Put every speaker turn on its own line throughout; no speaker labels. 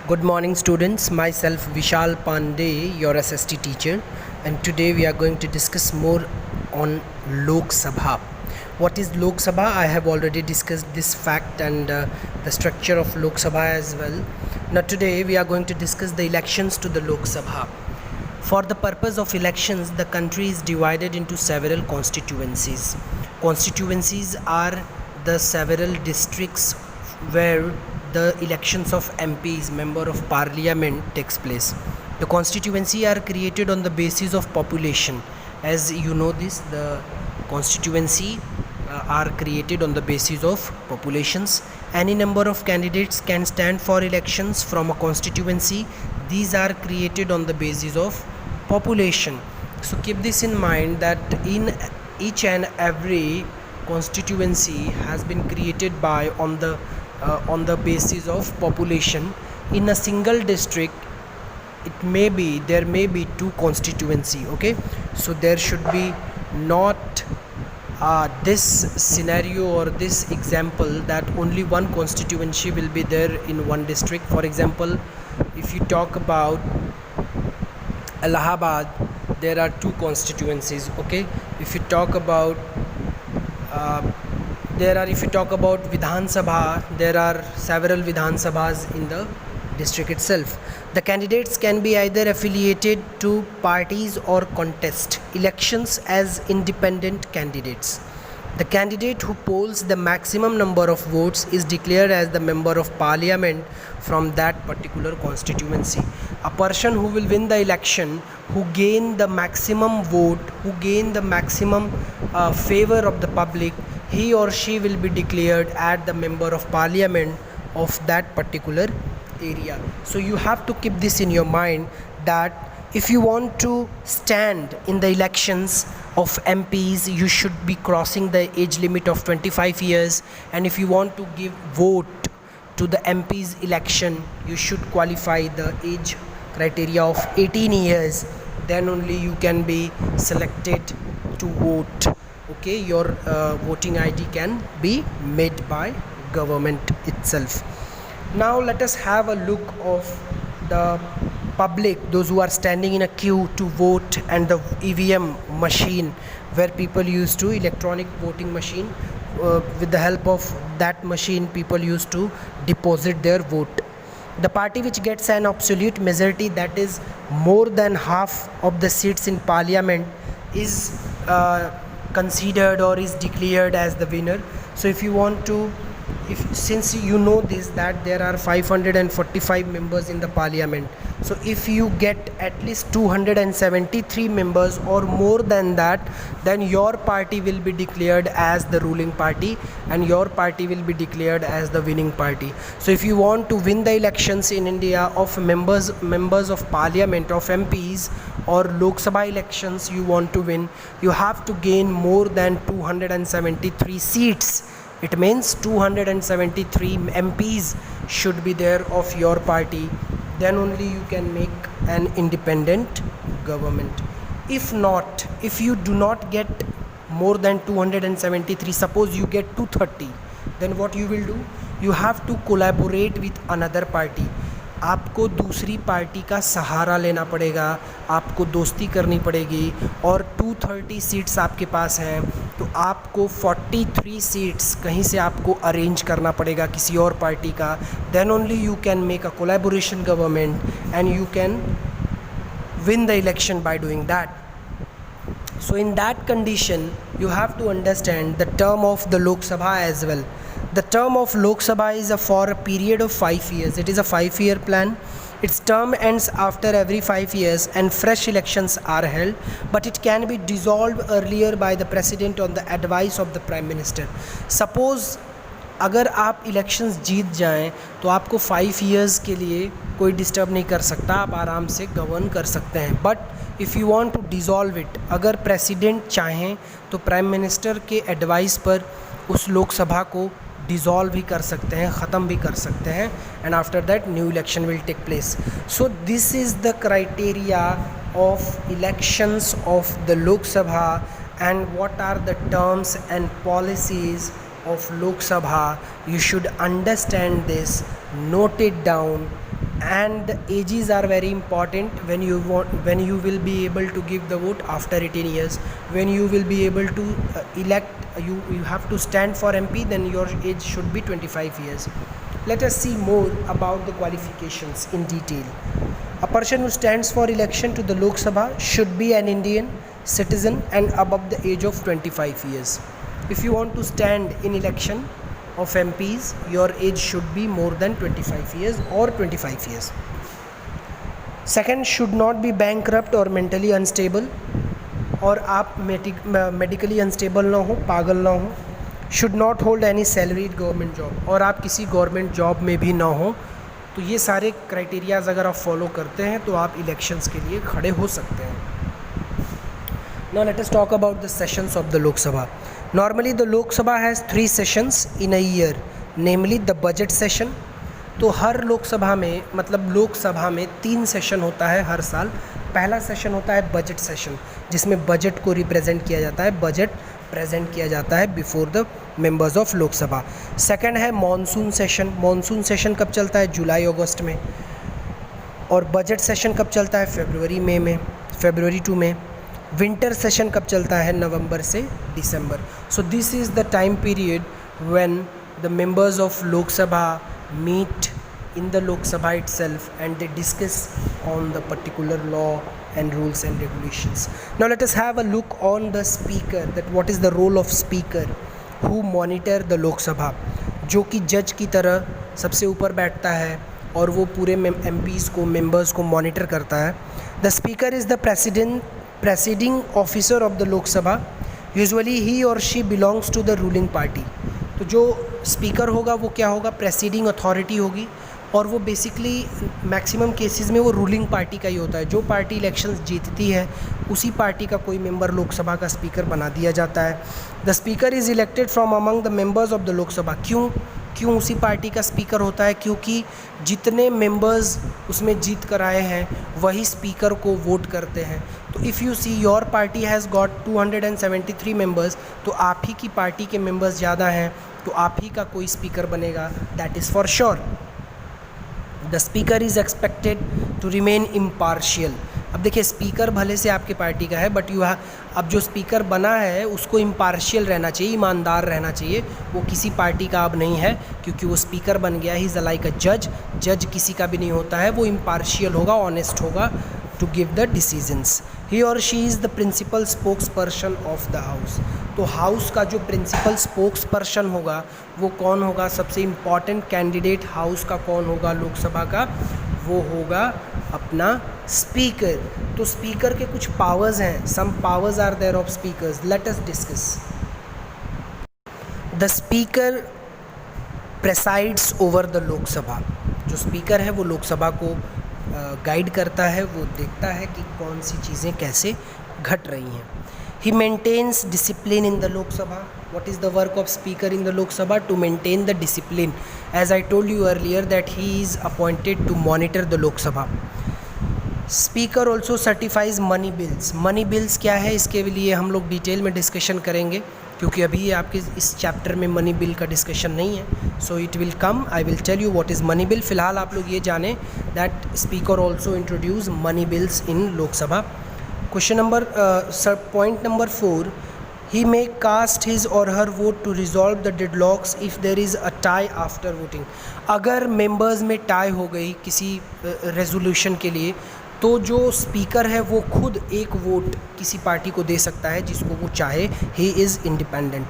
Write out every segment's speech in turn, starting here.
Good morning students, myself Vishal Pandey, your SST teacher, and today we are going to discuss more on Lok Sabha. What is Lok Sabha? I have already discussed this fact and the structure of Lok Sabha as well. Now today we are going to discuss the elections to the Lok Sabha. For the purpose of elections, the country is divided into several constituencies. Constituencies are the several districts where the elections of MPs, Member of Parliament, takes place. The constituency are created on the basis of population. As you know this, the constituency are created on the basis of populations. Any number of candidates can stand for elections from a constituency. These are created on the basis of population. So keep this in mind that in each and every constituency has been created by on the basis of population. In a single district there may be two constituency. Okay, so there should be not this scenario or this example that only one constituency will be there in one district. For example, if you talk about Allahabad, there are two constituencies. Okay, if you talk about if you talk about Vidhan Sabha, there are several Vidhan Sabhas in the district itself. The candidates can be either affiliated to parties or contest elections as independent candidates. The candidate who polls the maximum number of votes is declared as the Member of Parliament from that particular constituency. A person who will win the election, who gain the maximum vote, who gain the maximum favor of the public, he or she will be declared as the Member of Parliament of that particular area. So you have to keep this in your mind that if you want to stand in the elections of MPs, you should be crossing the age limit of 25 years, and if you want to give vote to the MPs election, you should qualify the age criteria of 18 years. Then only you can be selected to vote. Okay, your voting ID can be made by government itself. Now let us have a look of the public, those who are standing in a queue to vote, and the EVM machine where people used to electronic voting machine. With the help of that machine, people used to deposit their vote. The party which gets an absolute majority, that is more than half of the seats in parliament, is considered or is declared as the winner. So if you want to, since you know this, that there are 545 members in the parliament, so if you get at least 273 members or more than that, then your party will be declared as the ruling party and your party will be declared as the winning party. So if you want to win the elections in India of members of parliament, of MPs, or Lok Sabha elections you want to win, you have to gain more than 273 seats. It means 273 MPs should be there of your party. Then only you can make an independent government. If not, if you do not get more than 273, suppose you get 230, then what you will do? You have to collaborate with another party. आपको दूसरी party का सहारा लेना पड़ेगा, आपको दोस्ती करनी पड़ेगी, और 230 सीट्स आपके पास हैं तो आपको 43 सीट्स कहीं से आपको अरेंज करना पड़ेगा किसी और पार्टी का. Then only you can make a collaboration government and you can win the election by doing that. So in that condition, you have to understand the term of the Lok Sabha as well. The term of Lok Sabha is for a period of 5 years. It is a 5-year plan. Its term ends after every 5 years and fresh elections are held, but it can be dissolved earlier by the president on the advice of the prime minister. Suppose अगर आप elections जीत जाएं तो आपको 5 years के लिए कोई disturb नहीं कर सकता, आप आराम से गवर्न कर सकते हैं. But if you want to dissolve it, अगर प्रेसिडेंट चाहें तो प्राइम मिनिस्टर के एडवाइस पर उस लोकसभा को डिज़ोल्व भी कर सकते हैं, ख़त्म भी कर सकते हैं, and after that new election will take place. So this is the criteria of elections of the Lok Sabha and what are the terms and policies of Lok Sabha. You should understand this, note it down, and the ages are very important when you will be able to give the vote after 18 years. When you will be able to elect, you have to stand for MP, then your age should be 25 years. Let us see more about the qualifications in detail. A person who stands for election to the Lok Sabha should be an Indian citizen and above the age of 25 years. If you want to stand in election of MPs, your age should be more than 25 years or 25 years. Second, should not be bankrupt or mentally unstable, और आप medically unstable ना हो, पागल ना हो. Should not hold any salaried government job, और आप किसी गवर्नमेंट जॉब में भी ना हो. तो ये सारे क्राइटेरियाज अगर आप फॉलो करते हैं तो आप इलेक्शंस के लिए खड़े हो सकते हैं. Now let us talk about the sessions of the Lok Sabha. Normally the Lok Sabha has 3 sessions in a year, namely the budget session. तो हर लोक सभा में, मतलब लोक सभा में 3 सेशन होता है हर साल. पहला सेशन होता है बजट सेशन, जिसमें बजट को रिप्रेजेंट किया जाता है, बजट प्रेजेंट किया जाता है before the members of Lok सभा. सेकंड है मॉनसून सेशन. मॉनसून सेशन कब चलता है? जुलाई अगस्त में. और बजट सेशन कब चलता है? फरवरी टू में. विंटर सेशन कब चलता है? नवंबर से दिसंबर. So this is the time period when the members of Lok Sabha meet in the Lok Sabha itself and they discuss on the particular law and rules and regulations. Now let us have a look on the speaker, that what is the role of speaker who monitor the Lok Sabha, जो कि जज की तरह सबसे ऊपर बैठता है और वो पूरे MPs को, मेंबर्स को मॉनिटर करता है. The speaker is the presiding officer of the Lok Sabha. Usually he or she belongs to the ruling party. तो जो स्पीकर होगा वो क्या होगा? प्रेसिडिंग अथॉरिटी होगी, और वो बेसिकली मैक्सिमम केसेस में वो रूलिंग पार्टी का ही होता है. जो पार्टी इलेक्शंस जीतती है उसी पार्टी का कोई मेंबर लोकसभा का स्पीकर बना दिया जाता है. The speaker is elected from among the members of the Lok Sabha. क्यों उसी पार्टी का स्पीकर होता है? क्योंकि जितने मेंबर्स उसमें जीत कर आए हैं वही स्पीकर को वोट करते हैं. तो if you see your party has got 273 members, तो आप ही की पार्टी के मेंबर्स ज़्यादा हैं, तो आप ही का कोई स्पीकर बनेगा, that is for sure. The speaker is expected to remain impartial. अब देखिए, स्पीकर भले से आपके पार्टी का है, बट अब जो स्पीकर बना है उसको इम्पार्शियल रहना चाहिए, ईमानदार रहना चाहिए. वो किसी पार्टी का अब नहीं है, क्योंकि वो स्पीकर बन गया. ही इज़ लाइक अ जज किसी का भी नहीं होता है. वो इम्पार्शियल होगा, ऑनेस्ट होगा to give the decisions. He और she is the principal spokesperson of the house. तो हाउस का जो प्रिंसिपल स्पोक्स पर्सन होगा वो कौन होगा? सबसे इम्पॉर्टेंट कैंडिडेट हाउस का कौन होगा लोकसभा का? वो होगा अपना स्पीकर. तो स्पीकर के कुछ पावर्स हैं. Some powers are there of speakers. Let us discuss. The speaker presides over the Lok Sabha. जो स्पीकर है वो लोकसभा को गाइड करता है, वो देखता है कि कौन सी चीज़ें कैसे घट रही हैं. He maintains discipline in the Lok Sabha. What is the work of speaker in the Lok Sabha? To maintain the discipline. As I told you earlier that he is appointed to monitor the Lok Sabha. Speaker also certifies money bills. Money bills क्या है, इसके लिए हम लोग detail में discussion करेंगे, क्योंकि अभी आपके इस चैप्टर में मनी बिल का डिस्कशन नहीं है. So it will come. I will tell you what is money bill. फ़िलहाल आप लोग ये जानें that speaker also introduce money bills in Lok Sabha. Question number point number 4. He may cast his or her vote to resolve the deadlocks if there is a tie after voting. अगर members में tie हो गई किसी resolution के लिए, तो जो speaker है वो खुद एक वोट किसी पार्टी को दे सकता है जिसको वो चाहे. He is independent.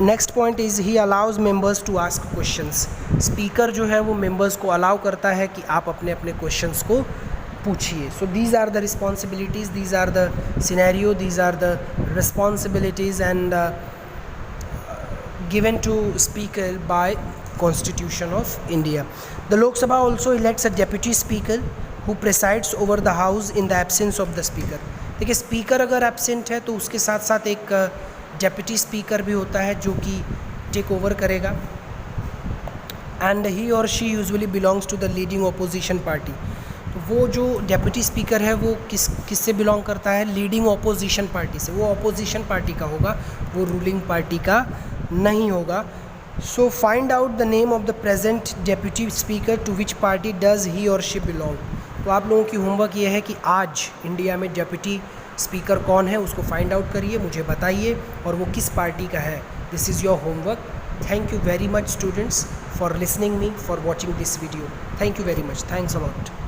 Next point is he allows members to ask questions. Speaker जो है वो मेंबर्स को अलाउ करता है कि आप अपने अपने क्वेश्चंस को पूछिए. So these are the responsibilities, these are the scenario, these are the responsibilities and given to speaker by Constitution of India. The Lok Sabha also elects a deputy speaker who presides over the house in the absence of the speaker. देखिए, speaker अगर absent है तो उसके साथ साथ एक deputy speaker भी होता है जो कि टेक ओवर करेगा. एंड ही और she usually belongs to the leading opposition party. तो वो जो डेप्यूटी स्पीकर है वो किससे बिलोंग करता है? लीडिंग ऑपोजिशन पार्टी से. वो ऑपोजिशन पार्टी का होगा, वो रूलिंग पार्टी का नहीं होगा. So find out the name of the present deputy speaker, to which party does he or she belong. तो आप लोगों की होमवर्क ये है कि आज इंडिया में डेप्यूटी स्पीकर कौन है उसको फाइंड आउट करिए, मुझे बताइए और वो किस पार्टी का है. This is your homework. Thank you very much students for listening me, for watching this video. Thank you very much. Thanks a lot.